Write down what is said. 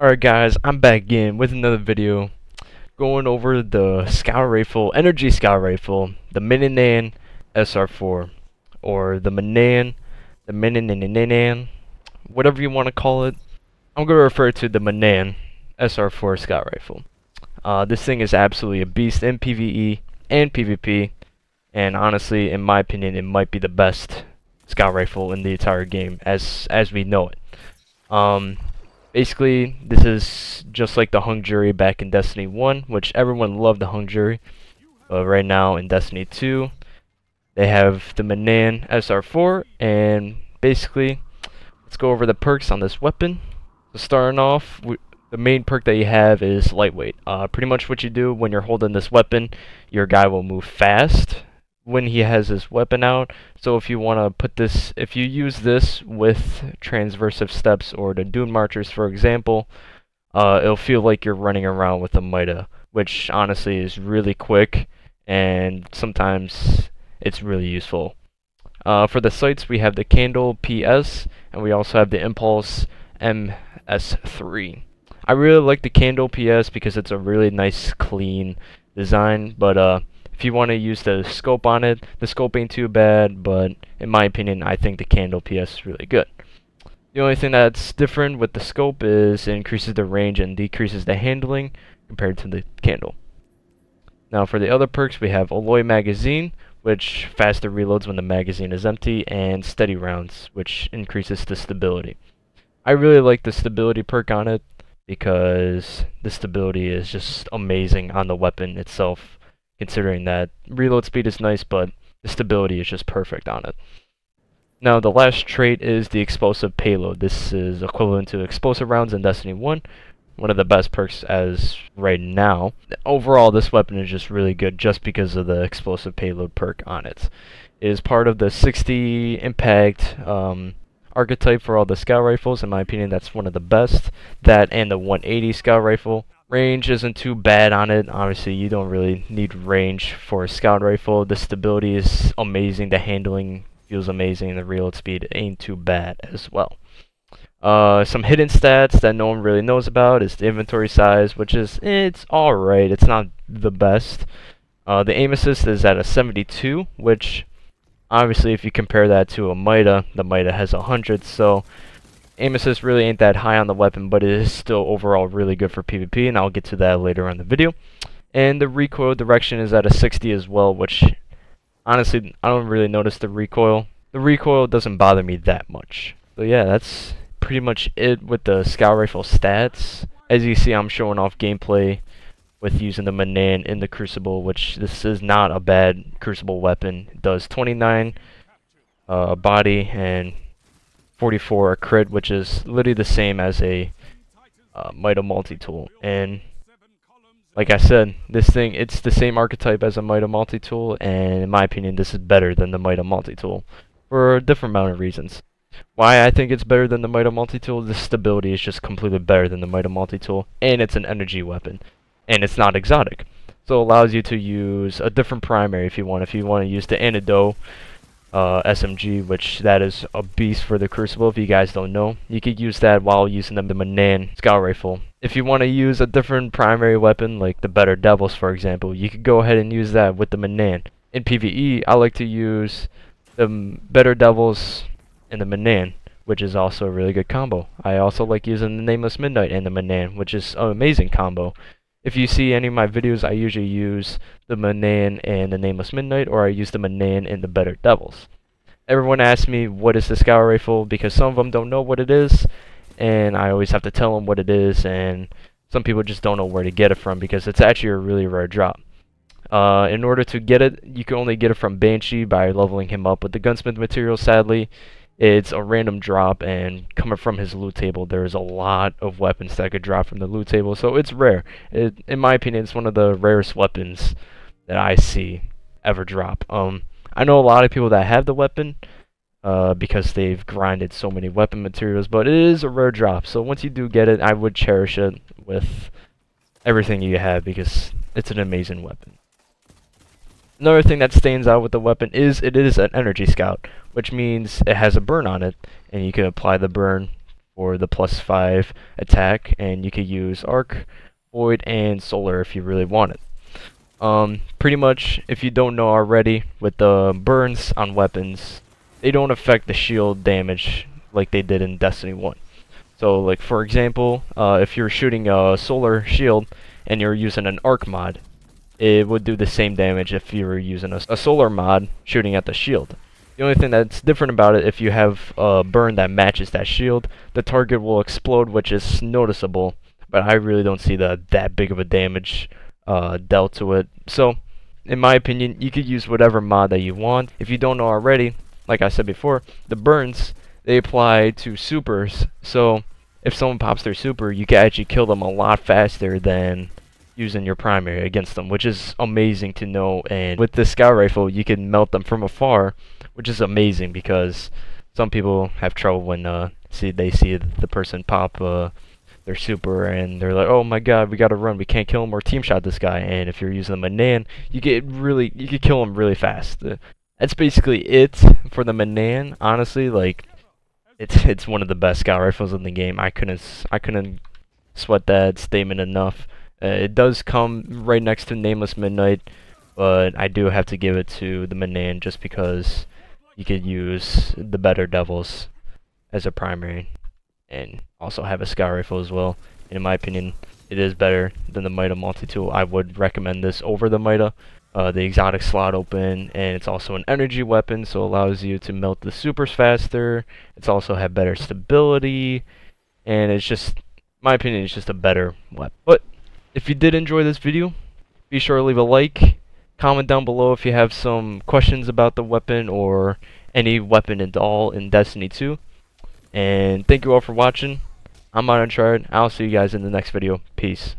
Alright guys, I'm back again with another video going over the scout rifle, energy scout rifle, the Manannan SR4, or the Manannan, whatever you want to call it. I'm going to refer to the Manannan SR4 scout rifle. This thing is absolutely a beast in PvE and PvP, and honestly, in my opinion, it might be the best scout rifle in the entire game as we know it. Basically, this is just like the hung jury back in Destiny 1, which everyone loved the hung jury. But right now in Destiny 2, they have the Manannan SR4, and basically, let's go over the perks on this weapon. So starting off, the main perk that you have is lightweight. Pretty much what you do when you're holding this weapon, your guy will move fast when he has his weapon out. So if you want to put this, if you use this with transversive steps or the Dune Marchers, for example, it'll feel like you're running around with a Mida, which honestly is really quick and sometimes it's really useful. For the sights, we have the Candle PS and we also have the Impulse MS3. I really like the Candle PS because it's a really nice, clean design, but if you want to use the scope on it, the scope ain't too bad, but in my opinion, I think the Candle PS is really good. The only thing that's different with the scope is it increases the range and decreases the handling compared to the Candle. Now for the other perks, we have Alloy Magazine, which faster reloads when the magazine is empty, and Steady Rounds, which increases the stability. I really like the stability perk on it because the stability is just amazing on the weapon itself. Considering that reload speed is nice, but the stability is just perfect on it. Now the last trait is the explosive payload. This is equivalent to explosive rounds in Destiny 1. One of the best perks as right now. Overall, this weapon is just really good just because of the explosive payload perk on it. It is part of the 60 impact archetype for all the scout rifles. In my opinion, that's one of the best. That and the 180 scout rifle. Range isn't too bad on it. Obviously, you don't really need range for a scout rifle. The stability is amazing. The handling feels amazing. The reload speed ain't too bad as well. Some hidden stats that no one really knows about is the inventory size, which is, it's alright. It's not the best. The aim assist is at a 72, which obviously if you compare that to a Mida, the Mida has 100, so aim assist really ain't that high on the weapon, but it is still overall really good for PvP, and I'll get to that later on in the video. And the recoil direction is at a 60 as well, which honestly, I don't really notice the recoil. The recoil doesn't bother me that much. So yeah, that's pretty much it with the scout rifle stats. As you see, I'm showing off gameplay with using the Manannan in the Crucible, which this is not a bad Crucible weapon. It does 29 body and 44 a crit, which is literally the same as a Mida multi-tool. And like I said, this thing, it's the same archetype as a Mida multi-tool, and in my opinion, this is better than the Mida multi-tool for a different amount of reasons. Why I think it's better than the Mida multi-tool, the stability is just completely better than the Mida multi-tool, and it's an energy weapon, and it's not exotic. So it allows you to use a different primary if you want. If you want to use the Antidote SMG, which that is a beast for the Crucible. If you guys don't know, you could use that while using the Manannan scout rifle. If you want to use a different primary weapon, like the Better Devils for example, you could go ahead and use that with the Manannan. In PvE, I like to use the Better Devils and the Manannan, which is also a really good combo. I also like using the Nameless Midnight and the Manannan, which is an amazing combo. If you see any of my videos, I usually use the Manannan and the Nameless Midnight, or I use the Manannan and the Better Devils. Everyone asks me what is the scout rifle because some of them don't know what it is, and I always have to tell them what it is, and some people just don't know where to get it from because it's actually a really rare drop. In order to get it, you can only get it from Banshee by leveling him up with the gunsmith material. Sadly, it's a random drop, and coming from his loot table, there's a lot of weapons that could drop from the loot table, so it's rare. In my opinion, it's one of the rarest weapons that I see ever drop. I know a lot of people that have the weapon because they've grinded so many weapon materials, but it is a rare drop, so once you do get it, I would cherish it with everything you have because it's an amazing weapon. Another thing that stands out with the weapon is it is an energy scout, which means it has a burn on it, and you can apply the burn for the +5 attack, and you could use Arc, Void, and Solar if you really want it. Pretty much, if you don't know already, with the burns on weapons, they don't affect the shield damage like they did in Destiny 1. So, like for example, if you're shooting a solar shield and you're using an arc mod, it would do the same damage if you were using a solar mod shooting at the shield. The only thing that's different about it, if you have a burn that matches that shield, the target will explode, which is noticeable, but I really don't see that big of a damage dealt to it. So, in my opinion, you could use whatever mod that you want. If you don't know already, like I said before, the burns, they apply to supers, so if someone pops their super, you can actually kill them a lot faster than using your primary against them, which is amazing to know. And with the scout rifle, you can melt them from afar, which is amazing because some people have trouble when they see the person pop their super and they're like, oh my god, we gotta run, we can't kill him or team shot this guy. And if you're using the Manannan, you can kill him really fast. That's basically it for the Manannan. Honestly, like it's one of the best scout rifles in the game. I couldn't sweat that statement enough. It does come right next to Nameless Midnight, but I do have to give it to the Manannan just because you could use the better devils as a primary and also have a scout rifle as well. And in my opinion, it is better than the Mida multi-tool. I would recommend this over the Mida. The exotic slot open, and it's also an energy weapon, so it allows you to melt the supers faster. It's also have better stability, and it's just, in my opinion, it's just a better weapon. But if you did enjoy this video, be sure to leave a like, comment down below if you have some questions about the weapon or any weapon at all in Destiny 2. And thank you all for watching. I'm Manannan SR4. I'll see you guys in the next video. Peace.